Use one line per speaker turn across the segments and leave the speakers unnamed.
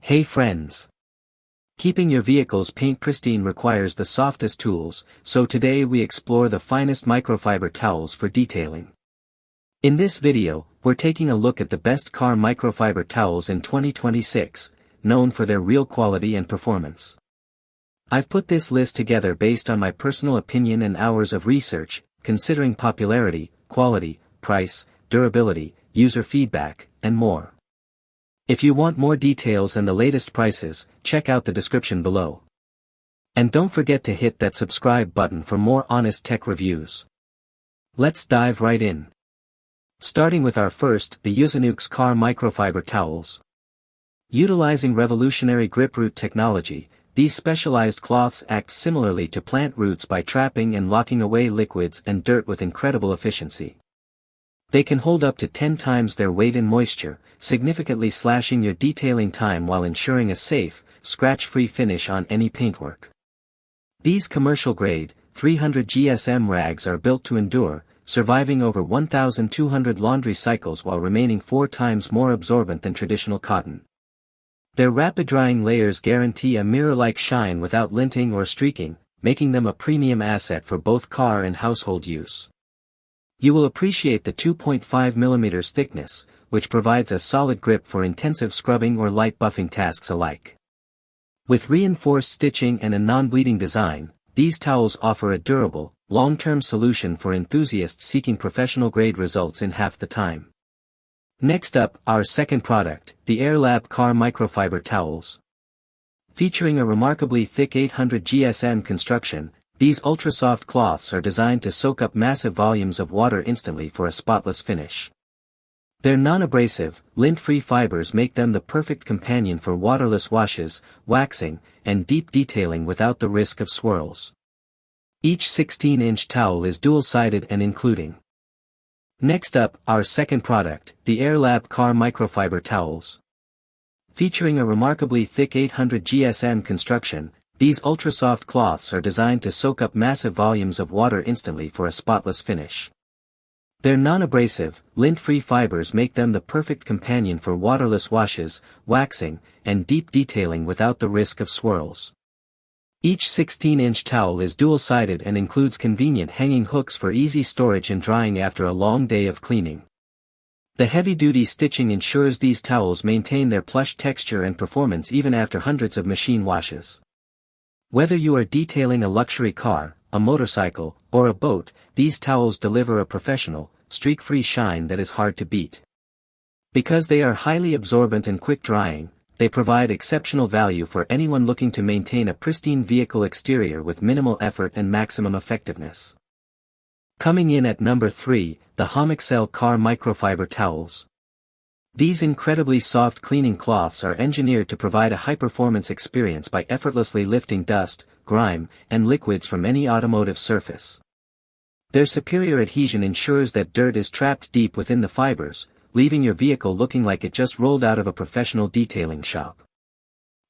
Hey friends! Keeping your vehicle's paint pristine requires the softest tools, so today we explore the finest microfiber towels for detailing. In this video, we're taking a look at the best car microfiber towels in 2026, known for their real quality and performance. I've put this list together based on my personal opinion and hours of research, considering popularity, quality, price, durability, user feedback, and more. If you want more details and the latest prices, check out the description below. And don't forget to hit that subscribe button for more honest tech reviews. Let's dive right in. Starting with our first, the Usanuk's car microfiber towels. Utilizing revolutionary grip root technology, these specialized cloths act similarly to plant roots by trapping and locking away liquids and dirt with incredible efficiency. They can hold up to 10 times their weight in moisture, significantly slashing your detailing time while ensuring a safe, scratch-free finish on any paintwork. These commercial-grade, 300 GSM rags are built to endure, surviving over 1,200 laundry cycles while remaining 4 times more absorbent than traditional cotton. Their rapid-drying layers guarantee a mirror-like shine without linting or streaking, making them a premium asset for both car and household use. You will appreciate the 2.5 mm thickness, which provides a solid grip for intensive scrubbing or light buffing tasks alike. With reinforced stitching and a non-bleeding design, these towels offer a durable, long-term solution for enthusiasts seeking professional-grade results in half the time. Next up, our second product, the Airlab Car Microfiber Towels. Featuring a remarkably thick 800 GSM construction, these ultra-soft cloths are designed to soak up massive volumes of water instantly for a spotless finish. Their non-abrasive, lint-free fibers make them the perfect companion for waterless washes, waxing, and deep detailing without the risk of swirls. Each 16-inch towel is dual-sided and including. Next up, our second product, the Airlab Car Microfiber Towels. Featuring a remarkably thick 800 GSM construction, these ultra-soft cloths are designed to soak up massive volumes of water instantly for a spotless finish. Their non-abrasive, lint-free fibers make them the perfect companion for waterless washes, waxing, and deep detailing without the risk of swirls. Each 16-inch towel is dual-sided and includes convenient hanging hooks for easy storage and drying after a long day of cleaning. The heavy-duty stitching ensures these towels maintain their plush texture and performance even after hundreds of machine washes. Whether you are detailing a luxury car, a motorcycle, or a boat, these towels deliver a professional, streak-free shine that is hard to beat. Because they are highly absorbent and quick-drying, they provide exceptional value for anyone looking to maintain a pristine vehicle exterior with minimal effort and maximum effectiveness. Coming in at number 3, the Homexcel Car Microfiber Towels. These incredibly soft cleaning cloths are engineered to provide a high-performance experience by effortlessly lifting dust, grime, and liquids from any automotive surface. Their superior adhesion ensures that dirt is trapped deep within the fibers, leaving your vehicle looking like it just rolled out of a professional detailing shop.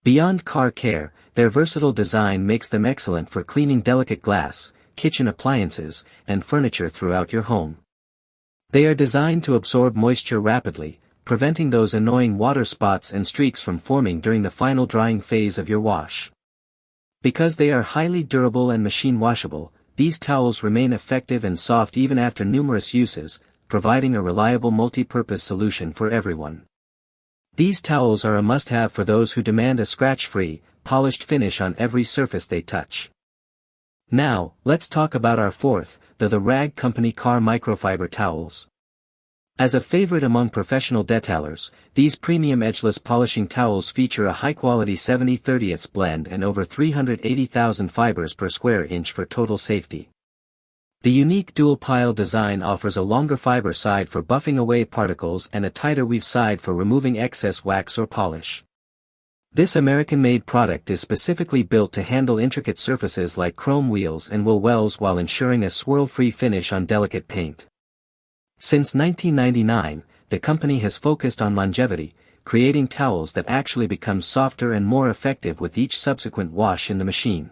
Beyond car care, their versatile design makes them excellent for cleaning delicate glass, kitchen appliances, and furniture throughout your home. They are designed to absorb moisture rapidly, preventing those annoying water spots and streaks from forming during the final drying phase of your wash. Because they are highly durable and machine washable, these towels remain effective and soft even after numerous uses, providing a reliable multi-purpose solution for everyone. These towels are a must-have for those who demand a scratch-free, polished finish on every surface they touch. Now, let's talk about our fourth, the Rag Company Car Microfiber Towels. As a favorite among professional detailers, these premium edgeless polishing towels feature a high-quality 70/30ths blend and over 380,000 fibers per square inch for total safety. The unique dual-pile design offers a longer fiber side for buffing away particles and a tighter weave side for removing excess wax or polish. This American-made product is specifically built to handle intricate surfaces like chrome wheels and wheel wells while ensuring a swirl-free finish on delicate paint. Since 1999, the company has focused on longevity, creating towels that actually become softer and more effective with each subsequent wash in the machine.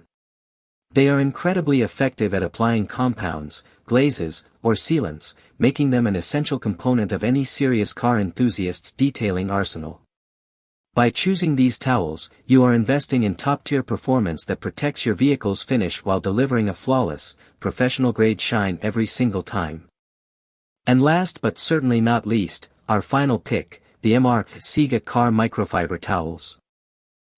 They are incredibly effective at applying compounds, glazes, or sealants, making them an essential component of any serious car enthusiast's detailing arsenal. By choosing these towels, you are investing in top-tier performance that protects your vehicle's finish while delivering a flawless, professional-grade shine every single time. And last but certainly not least, our final pick, the MR.SIGA car microfiber towels.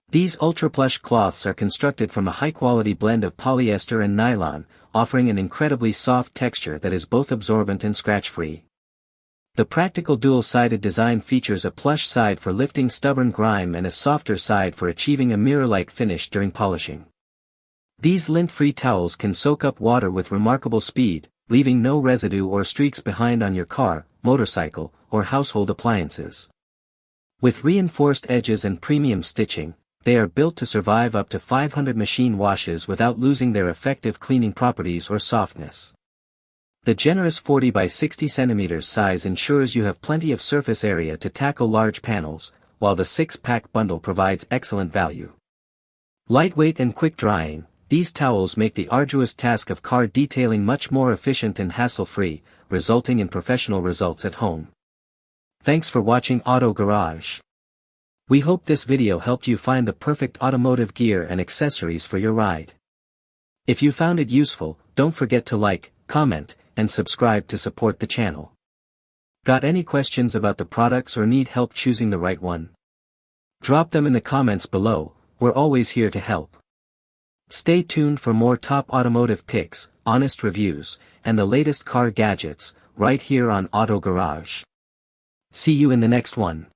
These ultra-plush cloths are constructed from a high-quality blend of polyester and nylon, offering an incredibly soft texture that is both absorbent and scratch-free. The practical dual-sided design features a plush side for lifting stubborn grime and a softer side for achieving a mirror-like finish during polishing. These lint-free towels can soak up water with remarkable speed, leaving no residue or streaks behind on your car, motorcycle, or household appliances. With reinforced edges and premium stitching, they are built to survive up to 500 machine washes without losing their effective cleaning properties or softness. The generous 40 by 60 cm size ensures you have plenty of surface area to tackle large panels, while the 6-pack bundle provides excellent value. Lightweight and quick drying, these towels make the arduous task of car detailing much more efficient and hassle-free, resulting in professional results at home. Thanks for watching Auto Garage. We hope this video helped you find the perfect automotive gear and accessories for your ride. If you found it useful, don't forget to like, comment, and subscribe to support the channel. Got any questions about the products or need help choosing the right one? Drop them in the comments below, we're always here to help. Stay tuned for more top automotive picks, honest reviews, and the latest car gadgets, right here on Auto Garage. See you in the next one.